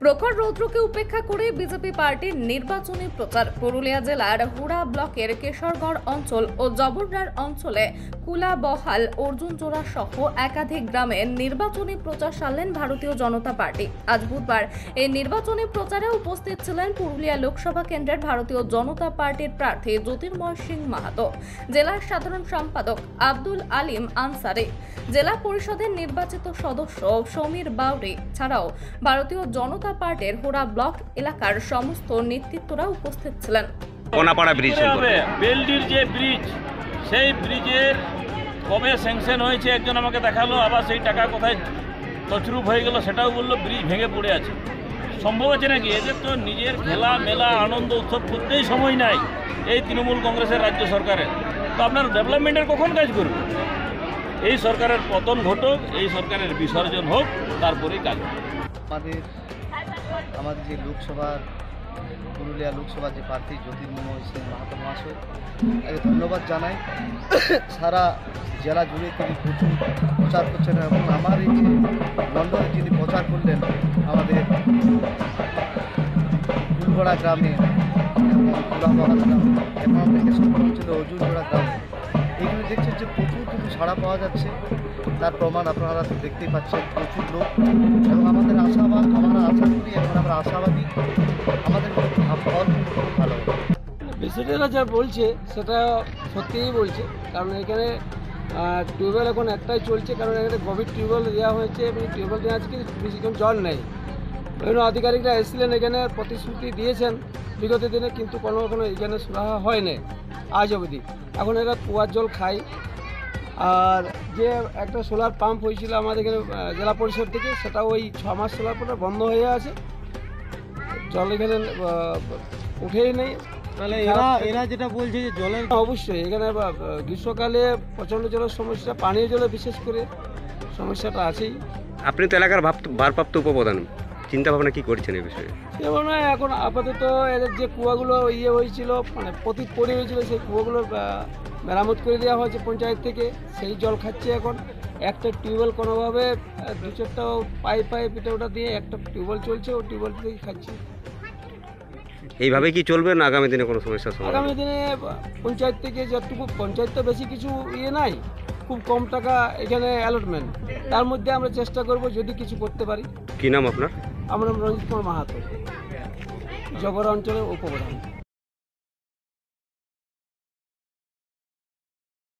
প্রখর রৌদ্রকে উপেক্ষা করে বিজেপি পার্টির নির্বাচনী প্রচার। পুরুলিয়া জেলার হুড়া ব্লকের কেশরগড় অঞ্চল ও জবরনার অঞ্চলে কুলাবহাল, অর্জুনচোড়া সহ একাধিক গ্রামে নির্বাচনী প্রচার সারলেন ভারতীয় জনতা পার্টি। আজ বুধবার এই নির্বাচনী প্রচারে উপস্থিত ছিলেন পুরুলিয়া লোকসভা কেন্দ্রের ভারতীয় জনতা পার্টির প্রার্থী জ্যোতির্ময় সিং মাহাতো, জেলার সাধারণ সম্পাদক আব্দুল আলিম আনসারি, জেলা পরিষদের নির্বাচিত সদস্য সমীর বাউরি ছাড়াও ভারতীয় জনতা পার্টির হুড়া ব্লক এলাকার সমস্ত নেতৃত্বরা উপস্থিত ছিলেন। কোনাপাড়া ব্রিজ বেলডির যে ব্রিজ, সেই ব্রিজের কবে স্যাংশন হয়েছে একজন আমাকে দেখালো, আবার সেই টাকা কোথায় তছরূপ হয়ে গেল সেটাও বললো। ব্রিজ ভেঙে পড়ে আছে। সম্ভব আছে নাকি? এদের তো নিজের খেলা মেলা আনন্দ উৎসব করতেই সময় নাই এই তৃণমূল কংগ্রেসের রাজ্য সরকারের। তো আপনার ডেভেলপমেন্টের কখন কাজ করবে? এই সরকারের পতন ঘটুক, এই সরকারের বিসর্জন হোক, তারপরেই কাজ হবে। আমাদের যে লোকসভার পুরুলিয়া লোকসভার যে প্রার্থী জ্যোতির্ময় সিং মাহাতো মহাশয়, তাকে ধন্যবাদ জানাই। সারা জেলা জুড়ে তিনি প্রচুর প্রচার করছেন এবং আমার এই যে লন্ডনে যিনি প্রচার করলেন আমাদের ফুলগড়া গ্রামে এবং কুলাবহাল গ্রামে এবং আমাদের কেশরগড় অঞ্চলে অর্জুনচোড়া গ্রামে, এইগুলো দেখছেন যে প্রচুর কিন্তু সাড়া পাওয়া যাচ্ছে। তার প্রমাণ আপনারা দেখতেই পাচ্ছেন, প্রচুর লোক। এবং আমাদের আমরা আশা করি এবং আমরা আশাবাদী আমাদের ফল কিন্তু খুব ভালো হবে। বিষয়টা যা বলছে সেটা সত্যিই বলছে, কারণ এখানে টিউবওয়েল এখন একটাই চলছে, কারণ এখানে গভীর টিউবওয়েল দেওয়া হয়েছে এবং টিউবওয়েল দেওয়া আজকে বেশিক্ষণ জল নেই। বিভিন্ন আধিকারিকরা এসেছিলেন, এখানে প্রতিশ্রুতি দিয়েছেন বিগত দিনে, কিন্তু কোনো এখানে সুরাহা হয়নি আজ অবধি। এখন এরা কুয়ার জল খায়। আর যে একটা সোলার পাম্প হয়েছিল আমাদের এখানে জেলা পরিষদ থেকে, সেটা ওই 6 মাস সোলার পরে বন্ধ হয়ে আছে, জল এখানে উঠেই নেই। তাহলে এরা যেটা বলছে যে জলের, অবশ্যই এখানে গ্রীষ্মকালে প্রচণ্ড জলের সমস্যা, পানীয় জলে বিশেষ করে সমস্যাটা আছেই। আপনি তো এলাকার ভারপ্রাপ্ত উপপ্রধান, চিন্তা ভাবনা কি করছেন এই বিষয়ে? যেমন এখন আপাতত এদের যে কুয়াগুলো হয়েছিল, মানে পতিত পড়ে হয়েছিল, সেই কুয়াগুলো মেরামত করে দেওয়া হয়েছে পঞ্চায়েত থেকে, সেই জল খাচ্ছে এখন। একটা টিউবওয়েল কোনোভাবে 2-4টা পাইপ এটা ওটা দিয়ে একটা টিউবওয়েল চলছে, ও টিউবওয়েল থেকেই খাচ্ছে। এইভাবে কি চলবে না আগামী দিনে কোনো সমস্যার সমাধান? আগামী দিনে পঞ্চায়েত থেকে যতটুকু, পঞ্চায়েত তো বেশি কিছু নাই, খুব কম টাকা এখানে অ্যালটমেন্ট, তার মধ্যে আমরা চেষ্টা করব যদি কিছু করতে পারি। কি নাম আপনার? আমার নাম রঞ্জিত কুমার মাহাতো, জবর অঞ্চলের উপপ্রধান।